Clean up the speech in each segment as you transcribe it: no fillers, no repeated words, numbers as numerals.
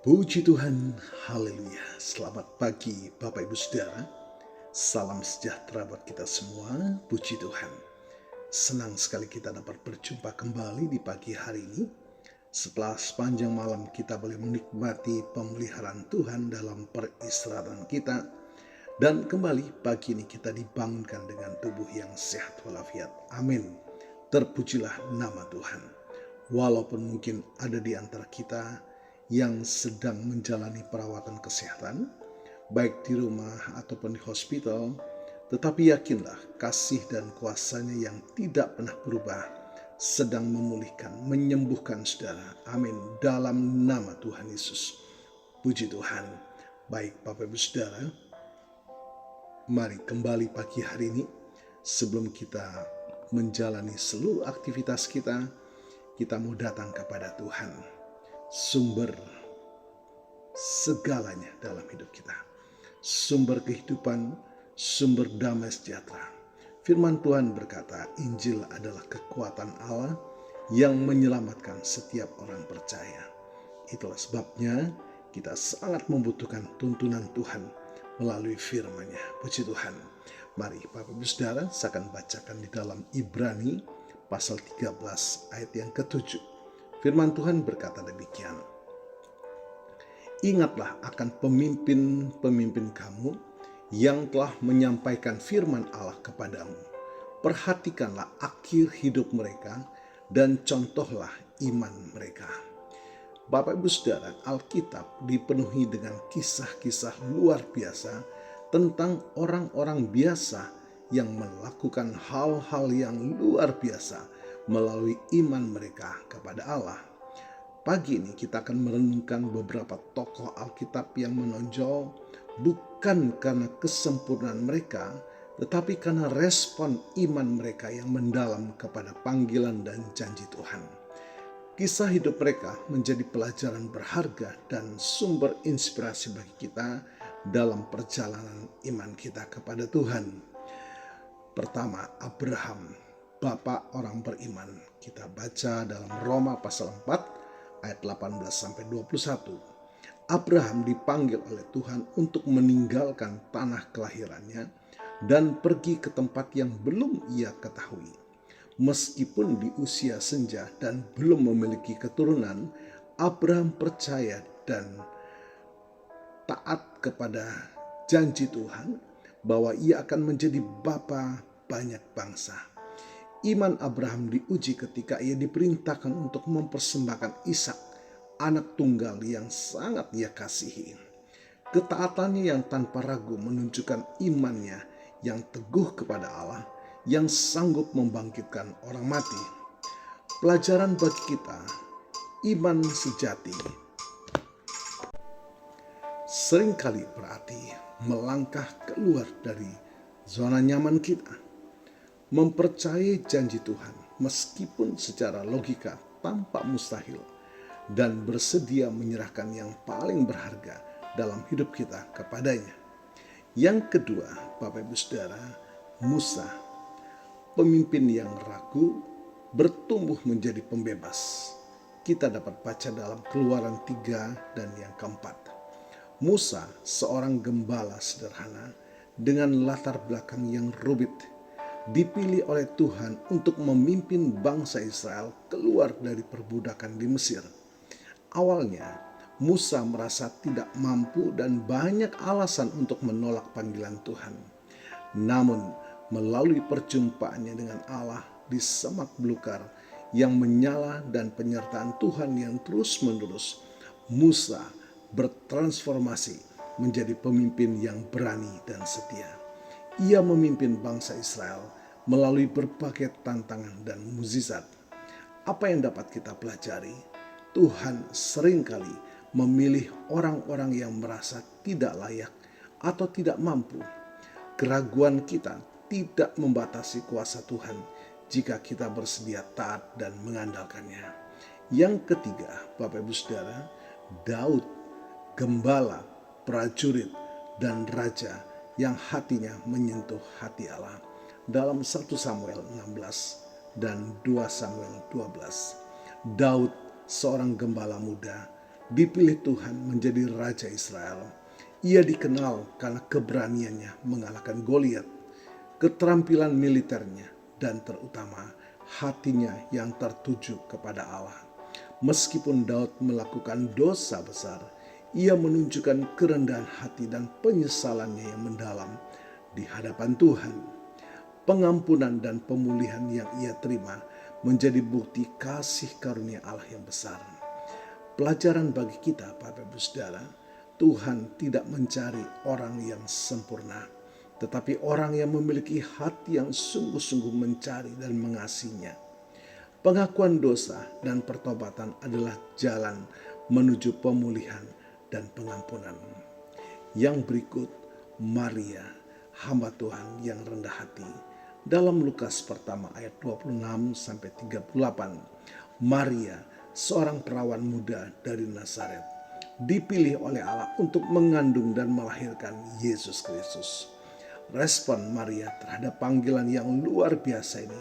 Puji Tuhan, haleluya. Selamat pagi Bapak Ibu Saudara. Salam sejahtera buat kita semua, puji Tuhan. Senang sekali kita dapat berjumpa kembali di pagi hari ini. Setelah sepanjang malam kita boleh menikmati pemeliharaan Tuhan dalam peristirahatan kita. Dan kembali pagi ini kita dibangunkan dengan tubuh yang sehat walafiat. Amin. Terpujilah nama Tuhan. Walaupun mungkin ada di antara kita yang sedang menjalani perawatan kesehatan, baik di rumah ataupun di hospital, tetapi yakinlah kasih dan kuasanya yang tidak pernah berubah sedang memulihkan, menyembuhkan saudara. Amin. Dalam nama Tuhan Yesus. Puji Tuhan. Baik Bapak Ibu Saudara, mari kembali pagi hari ini sebelum kita menjalani seluruh aktivitas kita mau datang kepada Tuhan, sumber segalanya dalam hidup kita, sumber kehidupan, sumber damai sejahtera. Firman Tuhan berkata, Injil adalah kekuatan Allah yang menyelamatkan setiap orang percaya. Itulah sebabnya kita sangat membutuhkan tuntunan Tuhan melalui firman-Nya. Puji Tuhan. Mari Bapak Ibu Saudara, saya akan bacakan di dalam Ibrani pasal 13 ayat yang ke-7. Firman Tuhan berkata demikian. Ingatlah akan pemimpin-pemimpin kamu yang telah menyampaikan firman Allah kepadamu. Perhatikanlah akhir hidup mereka dan contohlah iman mereka. Bapak Ibu Saudara, Alkitab dipenuhi dengan kisah-kisah luar biasa tentang orang-orang biasa yang melakukan hal-hal yang luar biasa melalui iman mereka kepada Allah. Pagi ini kita akan merenungkan beberapa tokoh Alkitab yang menonjol bukan karena kesempurnaan mereka, tetapi karena respon iman mereka yang mendalam kepada panggilan dan janji Tuhan. Kisah hidup mereka menjadi pelajaran berharga dan sumber inspirasi bagi kita dalam perjalanan iman kita kepada Tuhan. Pertama, Abraham, bapak orang beriman. Kita baca dalam Roma pasal 4 ayat 18-21. Abraham dipanggil oleh Tuhan untuk meninggalkan tanah kelahirannya dan pergi ke tempat yang belum ia ketahui. Meskipun di usia senja dan belum memiliki keturunan, Abraham percaya dan taat kepada janji Tuhan bahwa ia akan menjadi bapa banyak bangsa. Iman Abraham diuji ketika ia diperintahkan untuk mempersembahkan Ishak, anak tunggal yang sangat ia kasihi. Ketaatannya yang tanpa ragu menunjukkan imannya yang teguh kepada Allah, yang sanggup membangkitkan orang mati. Pelajaran bagi kita, iman sejati seringkali berarti melangkah keluar dari zona nyaman kita, mempercayai janji Tuhan meskipun secara logika tampak mustahil, dan bersedia menyerahkan yang paling berharga dalam hidup kita kepadanya. Yang kedua, Bapak Ibu Saudara, Musa, pemimpin yang ragu bertumbuh menjadi pembebas. Kita dapat baca dalam Keluaran 3 dan yang keempat. Musa, seorang gembala sederhana dengan latar belakang yang rumit, dipilih oleh Tuhan untuk memimpin bangsa Israel keluar dari perbudakan di Mesir. Awalnya, Musa merasa tidak mampu dan banyak alasan untuk menolak panggilan Tuhan. Namun, melalui perjumpaannya dengan Allah di semak belukar yang menyala dan penyertaan Tuhan yang terus-menerus, Musa bertransformasi menjadi pemimpin yang berani dan setia. Ia memimpin bangsa Israel melalui berbagai tantangan dan mukjizat. Apa yang dapat kita pelajari? Tuhan seringkali memilih orang-orang yang merasa tidak layak atau tidak mampu. Keraguan kita tidak membatasi kuasa Tuhan jika kita bersedia taat dan mengandalkannya. Yang ketiga, Bapak Ibu Saudara, Daud, gembala, prajurit, dan raja yang hatinya menyentuh hati Allah. Dalam 1 Samuel 16 dan 2 Samuel 12. Daud, seorang gembala muda, dipilih Tuhan menjadi Raja Israel. Ia dikenal karena keberaniannya mengalahkan Goliat, keterampilan militernya, dan terutama hatinya yang tertuju kepada Allah. Meskipun Daud melakukan dosa besar, ia menunjukkan kerendahan hati dan penyesalannya yang mendalam di hadapan Tuhan. Pengampunan dan pemulihan yang ia terima menjadi bukti kasih karunia Allah yang besar. Pelajaran bagi kita, Bapak Ibu Saudara, Tuhan tidak mencari orang yang sempurna, tetapi orang yang memiliki hati yang sungguh-sungguh mencari dan mengasihinya. Pengakuan dosa dan pertobatan adalah jalan menuju pemulihan dan pengampunan. Yang berikut, Maria, hamba Tuhan yang rendah hati. Dalam Lukas pertama ayat 26-38, Maria, seorang perawan muda dari Nazaret, dipilih oleh Allah untuk mengandung dan melahirkan Yesus Kristus. Respon Maria terhadap panggilan yang luar biasa ini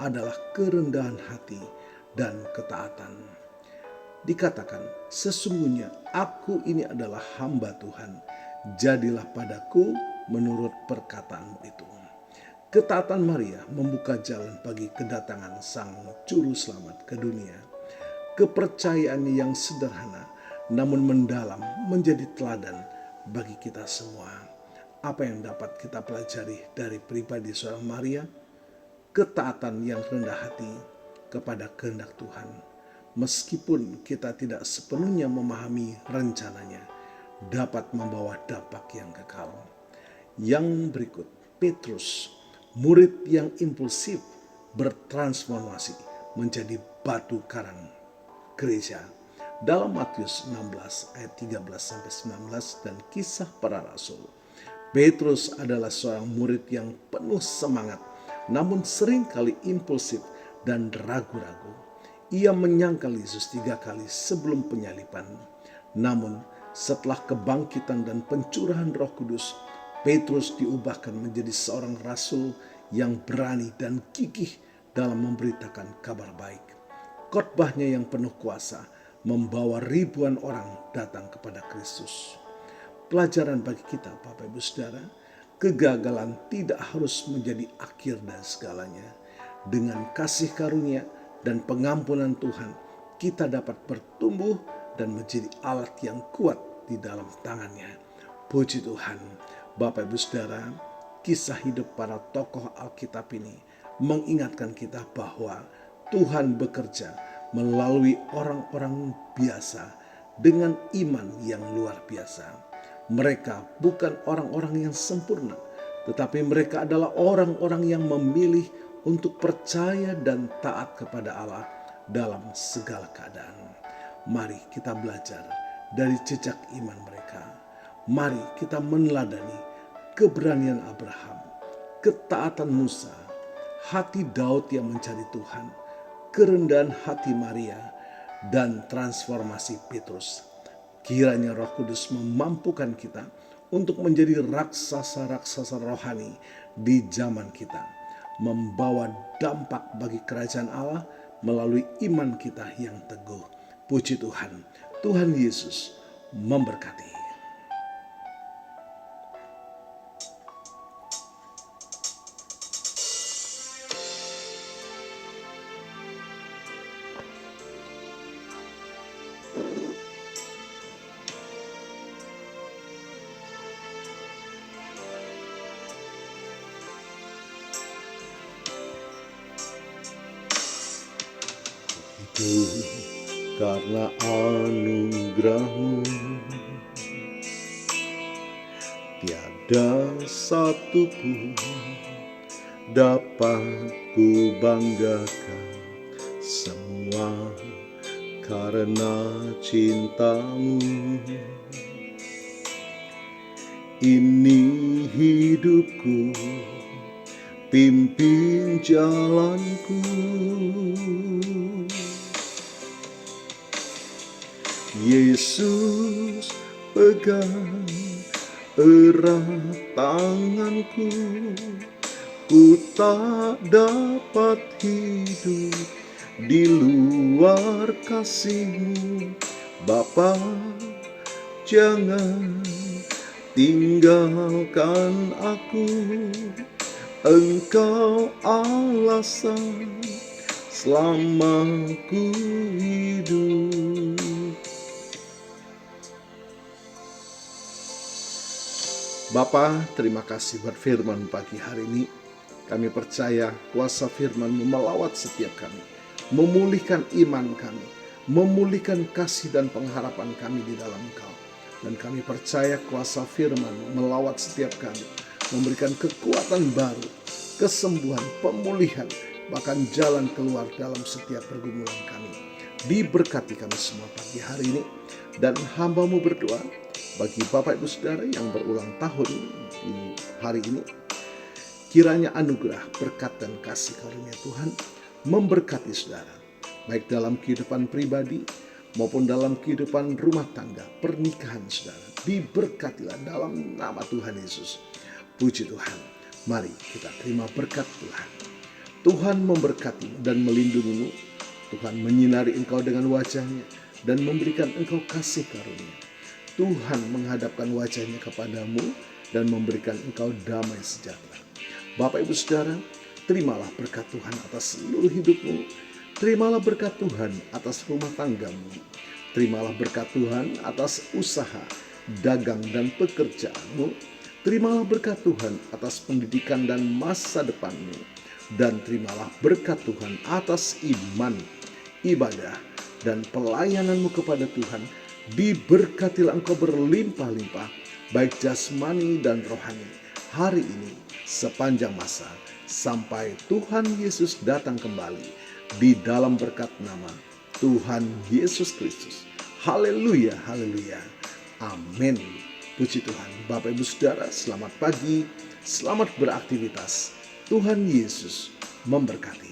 adalah kerendahan hati dan ketaatan. Dikatakan, sesungguhnya aku ini adalah hamba Tuhan, jadilah padaku menurut perkataanmu itu. Ketaatan Maria membuka jalan bagi kedatangan Sang Juru Selamat ke dunia. Kepercayaannya yang sederhana namun mendalam menjadi teladan bagi kita semua. Apa yang dapat kita pelajari dari pribadi seorang Maria? Ketaatan yang rendah hati kepada kehendak Tuhan. Meskipun kita tidak sepenuhnya memahami rencananya, dapat membawa dampak yang kekal. Yang berikut, Petrus, murid yang impulsif, bertransformasi menjadi batu karang gereja. Dalam Matius 16 ayat 13-19 dan Kisah Para Rasul, Petrus adalah seorang murid yang penuh semangat, namun seringkali impulsif dan ragu-ragu. Ia menyangkal Yesus 3 kali sebelum penyaliban. Namun setelah kebangkitan dan pencurahan Roh Kudus, Petrus diubahkan menjadi seorang rasul yang berani dan gigih dalam memberitakan kabar baik. Khotbahnya yang penuh kuasa membawa ribuan orang datang kepada Kristus. Pelajaran bagi kita, Bapak Ibu Saudara, kegagalan tidak harus menjadi akhir dari segalanya. Dengan kasih karunia dan pengampunan Tuhan, kita dapat bertumbuh dan menjadi alat yang kuat di dalam tangannya. Puji Tuhan. Bapak Ibu Saudara, kisah hidup para tokoh Alkitab ini mengingatkan kita bahwa Tuhan bekerja melalui orang-orang biasa dengan iman yang luar biasa. Mereka bukan orang-orang yang sempurna, tetapi mereka adalah orang-orang yang memilih untuk percaya dan taat kepada Allah dalam segala keadaan. Mari kita belajar dari jejak iman mereka. Mari kita meneladani keberanian Abraham, ketaatan Musa, hati Daud yang mencari Tuhan, kerendahan hati Maria, dan transformasi Petrus. Kiranya Roh Kudus memampukan kita untuk menjadi raksasa-raksasa rohani di zaman kita, membawa dampak bagi kerajaan Allah melalui iman kita yang teguh. Puji Tuhan. Tuhan Yesus memberkati. Karena anugerah-Mu tiada satu pun dapat ku banggakan, semua karena cinta-Mu. Ini hidupku, pimpin jalanku. Yesus, pegang erat tanganku, ku tak dapat hidup di luar kasih-Mu. Bapa, jangan tinggalkan aku. Engkau alasan selama ku hidup. Bapa, terima kasih buat firman pagi hari ini. Kami percaya kuasa firman melawat setiap kami, memulihkan iman kami, memulihkan kasih dan pengharapan kami di dalam Engkau. Dan kami percaya kuasa firman melawat setiap kami, memberikan kekuatan baru, kesembuhan, pemulihan, bahkan jalan keluar dalam setiap pergumulan kami. Diberkati kami semua pagi hari ini. Dan hamba-Mu berdoa bagi Bapak Ibu Saudara yang berulang tahun di hari ini, kiranya anugerah, berkat dan kasih karunia Tuhan memberkati saudara, baik dalam kehidupan pribadi maupun dalam kehidupan rumah tangga, pernikahan saudara. Diberkatilah dalam nama Tuhan Yesus. Puji Tuhan. Mari kita terima berkat Tuhan. Tuhan memberkati dan melindungimu. Tuhan menyinari engkau dengan wajahnya dan memberikan engkau kasih karunia. Tuhan menghadapkan wajahnya kepadamu dan memberikan engkau damai sejahtera. Bapak Ibu Saudara, terimalah berkat Tuhan atas seluruh hidupmu. Terimalah berkat Tuhan atas rumah tanggamu. Terimalah berkat Tuhan atas usaha, dagang dan pekerjaanmu. Terimalah berkat Tuhan atas pendidikan dan masa depanmu. Dan terimalah berkat Tuhan atas iman, ibadah, dan pelayananmu kepada Tuhan. Diberkatilah engkau berlimpah-limpah, baik jasmani dan rohani, hari ini sepanjang masa, sampai Tuhan Yesus datang kembali, di dalam berkat nama Tuhan Yesus Kristus. Haleluya, haleluya, amin. Puji Tuhan. Bapak Ibu Saudara, selamat pagi, selamat beraktivitas. Tuhan Yesus memberkati.